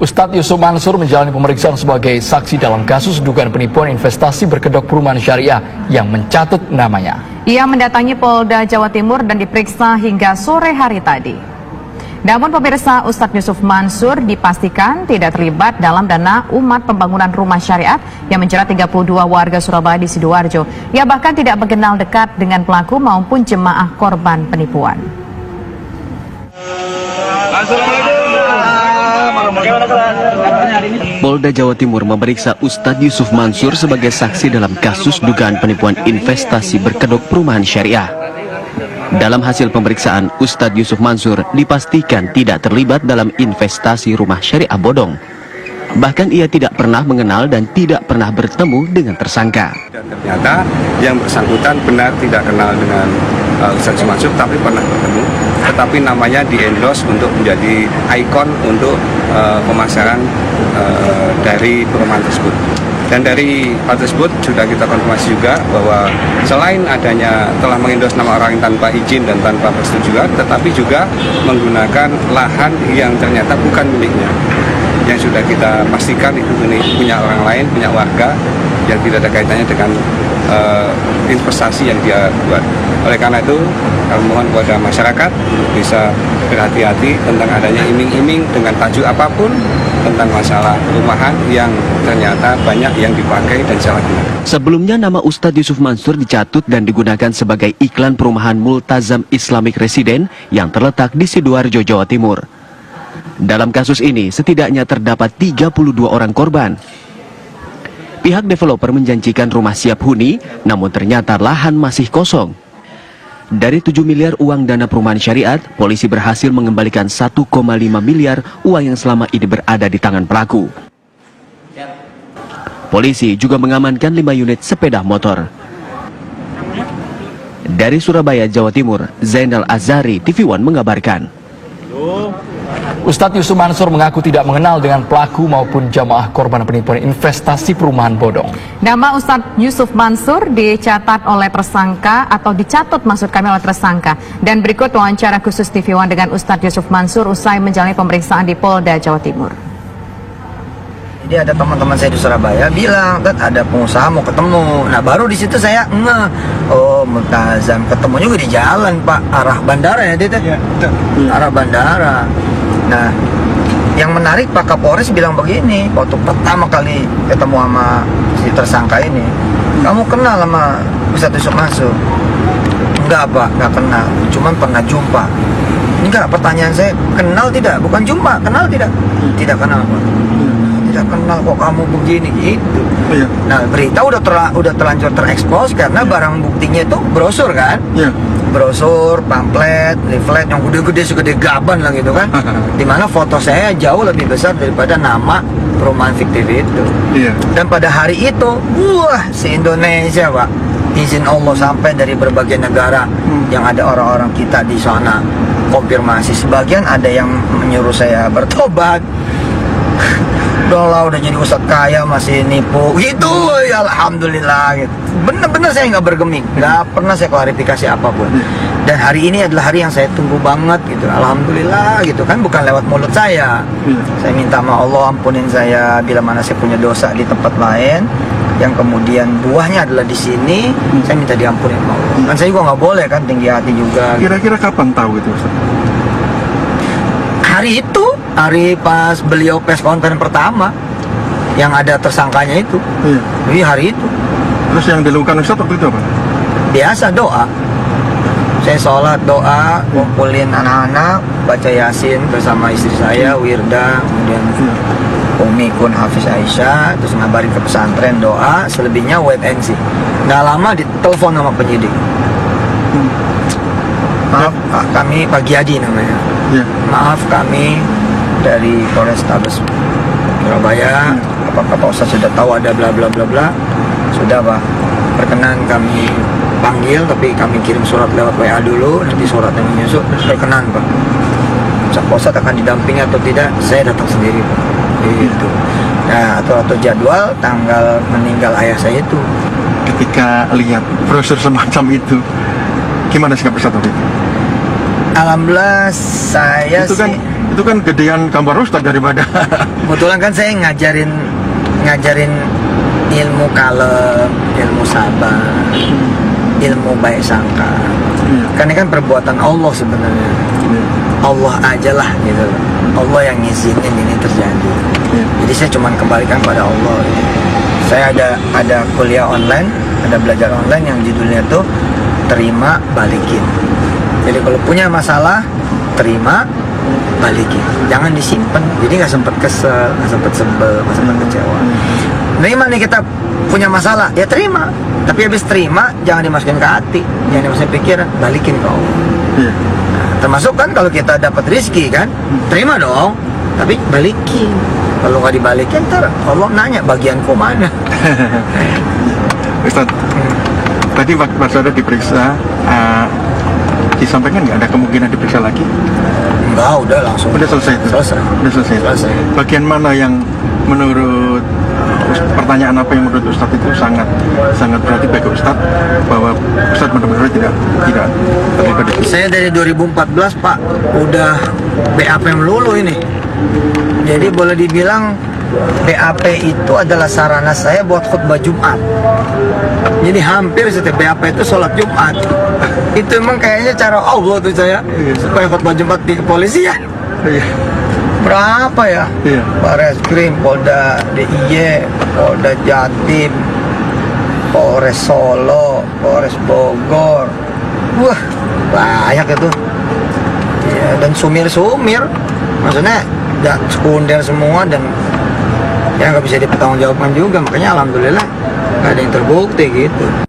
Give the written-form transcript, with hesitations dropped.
Ustadz Yusuf Mansur menjalani pemeriksaan sebagai saksi dalam kasus dugaan penipuan investasi berkedok perumahan syariah yang mencatut namanya. Ia mendatangi Polda Jawa Timur dan diperiksa hingga sore hari tadi. Namun pemirsa, Ustadz Yusuf Mansur dipastikan tidak terlibat dalam dana umat pembangunan rumah syariat yang menjerat 32 warga Surabaya di Sidoarjo. Ia bahkan tidak mengenal dekat dengan pelaku maupun jemaah korban penipuan. Polda Jawa Timur memeriksa Ustadz Yusuf Mansur sebagai saksi dalam kasus dugaan penipuan investasi berkedok perumahan syariah. Dalam hasil pemeriksaan, Ustadz Yusuf Mansur dipastikan tidak terlibat dalam investasi rumah syariah bodong. Bahkan ia tidak pernah mengenal dan tidak pernah bertemu dengan tersangka. Dan ternyata yang bersangkutan benar tidak kenal dengan Ustadz Yusuf Mansur, tapi pernah bertemu. Tetapi namanya di-endorse untuk menjadi ikon untuk pemasaran dari perumahan tersebut. Dan dari hal tersebut sudah kita konfirmasi juga bahwa selain adanya telah mengendorse nama orang tanpa izin dan tanpa persetujuan, tetapi juga menggunakan lahan yang ternyata bukan miliknya. Yang sudah kita pastikan itu punya orang lain, punya warga yang tidak ada kaitannya dengan investasi yang dia buat. Oleh karena itu, kami mohon kepada masyarakat untuk bisa berhati-hati tentang adanya iming-iming dengan tajuk apapun tentang masalah perumahan yang ternyata banyak yang dipakai dan salah gunakan. Sebelumnya nama Ustadz Yusuf Mansur dicatut dan digunakan sebagai iklan perumahan Multazam Islamic Resident yang terletak di Sidoarjo, Jawa Timur. Dalam kasus ini setidaknya terdapat 32 orang korban. Pihak developer menjanjikan rumah siap huni, namun ternyata lahan masih kosong. Dari 7 miliar uang dana perumahan syariat, polisi berhasil mengembalikan 1,5 miliar uang yang selama ini berada di tangan pelaku. Polisi juga mengamankan 5 unit sepeda motor. Dari Surabaya, Jawa Timur, Zainal Azhari, TV One mengabarkan. Ustadz Yusuf Mansur mengaku tidak mengenal dengan pelaku maupun jamaah korban penipuan investasi perumahan bodong. Nama Ustadz Yusuf Mansur dicatat oleh tersangka atau dicatut maksud kami oleh tersangka. Dan berikut wawancara khusus TV One dengan Ustadz Yusuf Mansur usai menjalani pemeriksaan di Polda Jawa Timur. Jadi ada teman-teman saya di Surabaya bilang, ada pengusaha mau ketemu. Nah baru di situ saya ngeh, oh Multazam, ketemu juga di jalan Pak, arah bandara ya dia ya, arah bandara. Nah yang menarik Pak Kapolres bilang begini, waktu pertama kali ketemu sama si tersangka ini, kamu kenal sama Ustadz Yusuf Mansur? Enggak Pak, enggak kenal, cuman pernah jumpa. Enggak, pertanyaan saya, kenal tidak? Bukan jumpa, kenal tidak? Tidak kenal Pak. Tidak kenal kok kamu begini gitu. Iya. Nah berita udah terlanjur terekspos karena barang buktinya itu brosur kan? Iya. Brosur, pamflet, leaflet yang gede-gede segede gaban lah gitu kan. Dimana foto saya jauh lebih besar daripada nama perumahan fiktif itu. Iya. Dan pada hari itu, wah se-Indonesia Pak, izin Allah sampai dari berbagai negara yang ada orang-orang kita di sana konfirmasi. Sebagian ada yang menyuruh saya bertobat. Udah jadi ustadz kaya masih nipu gitu ya, alhamdulillah gitu. Bener-bener saya nggak bergeming, nggak pernah saya klarifikasi apapun. Dan hari ini adalah hari yang saya tunggu banget gitu, alhamdulillah gitu kan, bukan lewat mulut saya. Saya minta sama Allah ampunin saya bila mana saya punya dosa di tempat lain yang kemudian buahnya adalah di sini. Saya minta diampunin sama Allah. Kan saya juga nggak boleh kan tinggi hati juga. Kira-kira kapan tahu itu Ustaz? Hari itu, hari pas beliau press conference pertama yang ada tersangkanya itu. Iya. Jadi hari itu. Terus yang dilakukan Ustaz waktu itu apa? Biasa doa. Saya sholat doa, kumpulin anak-anak, baca Yasin bersama istri saya, Wirda, kemudian Umi Kun Hafiz Aisyah, terus ngabarin ke pesantren doa, selebihnya wait and see. Nggak lama ditelepon sama penyidik. Maaf, kami Pak Giadi namanya. Ya. Maaf kami dari Polrestabes Surabaya. Apakah Pak Ustadz sudah tahu ada bla bla bla bla? Sudah Pak. Perkenan kami panggil, tapi kami kirim surat lewat WA dulu. Nanti suratnya menyusul. Perkenan Pak. Pak Ustadz akan didampingi atau tidak? Saya datang sendiri Pak. Itu. Nah atau jadwal tanggal meninggal ayah saya itu. Ketika lihat brosur semacam itu, gimana sikap Ustadz waktu itu? Alhamdulillah saya itu kan Itu kan gedean gambar Ustadz daripada. Kebetulan kan saya ngajarin ilmu kalem, ilmu sabar, ilmu baik sangka. Kan ini kan perbuatan Allah sebenarnya. Allah aja lah gitu. Allah yang ngizinin ini terjadi. Jadi saya cuma kembalikan pada Allah. Saya ada kuliah online, ada belajar online yang judulnya tuh terima balikin. Jadi kalau punya masalah, terima balikin, jangan disimpan. Jadi nggak sempet kesel, nggak sempet sebel, nggak sempet kecewa. Terima nih, kita punya masalah, ya terima. Tapi habis terima, jangan dimasukin ke hati, jangan dimasukin pikiran, balikin ke Allah. Nah, termasuk kan kalau kita dapat rezeki kan, terima dong, tapi balikin. Kalau nggak dibalikin, ntar Allah nanya bagianku mana. Ustadz, tadi waktu Saudara diperiksa, disampaikan nggak ada kemungkinan diperiksa lagi? Enggak, udah langsung. Udah selesai itu? Selesai. Udah selesai. Selesai. Bagian mana yang menurut pertanyaan apa yang menurut Ustadz itu sangat berarti bagi Ustadz, bahwa Ustadz benar-benar tidak terlibat? Saya dari 2014 Pak udah BAP melulu ini. Jadi boleh dibilang BAP itu adalah sarana saya buat khutbah Jumat. Jadi hampir setiap BAP itu sholat Jumat. Itu emang kayaknya cara Allah tuh saya supaya khutbah Jumat di kepolisian. Berapa ya? Bareskrim, Polda DIY, Polda Jatim, Polres Solo, Polres Bogor. Wah, banyak itu. Ya, dan sumir-sumir. Maksudnya sekunder semua dan ya nggak bisa dipertanggungjawabkan juga. Makanya alhamdulillah nggak ada yang terbukti gitu.